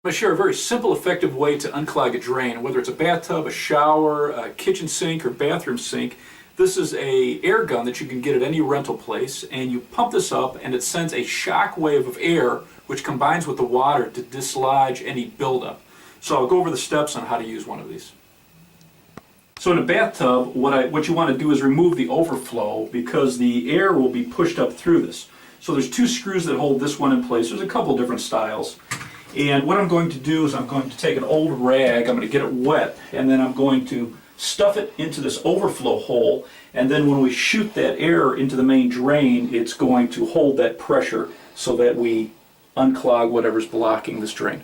I'm going to share a very simple, effective way to unclog a drain, whether it's a bathtub, a shower, a kitchen sink, or bathroom sink. This is an air gun that you can get at any rental place, and you pump this up and it sends a shock wave of air which combines with the water to dislodge any buildup. So I'll go over the steps on how to use one of these. So in a bathtub, what you want to do is remove the overflow because the air will be pushed up through this. So there's two screws that hold this one in place. There's a couple different styles. And what I'm going to do is I'm going to take an old rag, I'm going to get it wet, and then I'm going to stuff it into this overflow hole, and then when we shoot that air into the main drain, it's going to hold that pressure so that we unclog whatever's blocking this drain.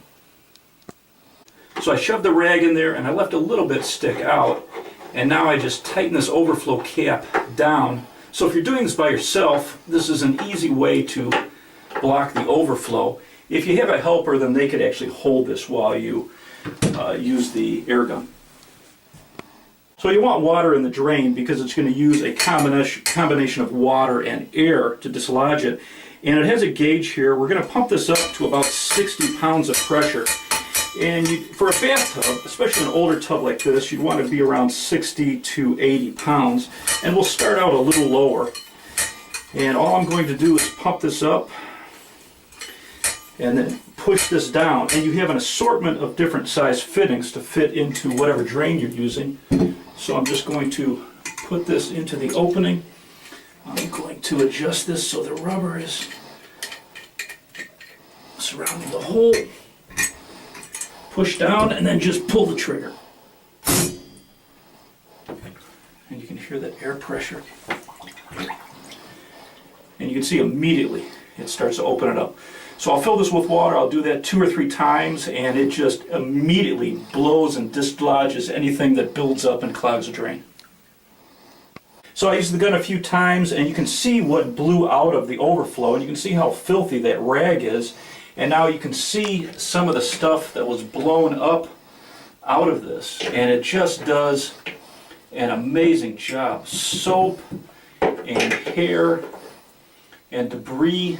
So I shoved the rag in there and I left a little bit stick out, and now I just tighten this overflow cap down. So if you're doing this by yourself, this is an easy way to block the overflow. If you have a helper, then they could actually hold this while you use the air gun. So you want water in the drain because it's going to use a combination of water and air to dislodge it. And it has a gauge here. We're going to pump this up to about 60 pounds of pressure. And for a bathtub, especially an older tub like this, you'd want to be around 60 to 80 pounds. And we'll start out a little lower. And all I'm going to do is pump this up and then push this down, and you have an assortment of different size fittings to fit into whatever drain you're using. So I'm just going to put this into the opening. I'm going to adjust this so the rubber is surrounding the hole. Push down and then just pull the trigger. And you can hear that air pressure. And you can see immediately it starts to open it up. So I'll fill this with water. I'll do that 2 or 3 times, and it just immediately blows and dislodges anything that builds up and clogs a drain. So I used the gun a few times, and you can see what blew out of the overflow, and you can see how filthy that rag is. And now you can see some of the stuff that was blown up out of this, and it just does an amazing job. Soap and hair and debris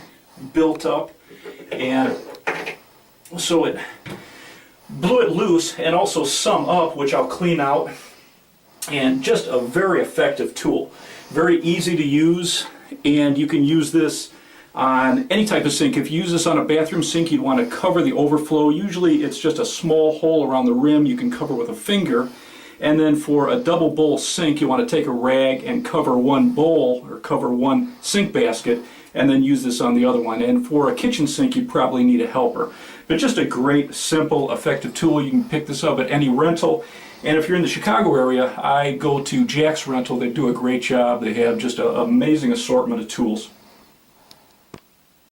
built up. And so it blew it loose and also some up, which I'll clean out, and just a very effective tool. Very easy to use, and you can use this on any type of sink. If you use this on a bathroom sink, you'd want to cover the overflow. Usually it's just a small hole around the rim you can cover with a finger. And then for a double bowl sink, you want to take a rag and cover one bowl or cover one sink basket, and then use this on the other one. And for a kitchen sink, you probably need a helper. But just a great, simple, effective tool. You can pick this up at any rental. And if you're in the Chicago area, I go to Jack's Rental. They do a great job. They have just an amazing assortment of tools.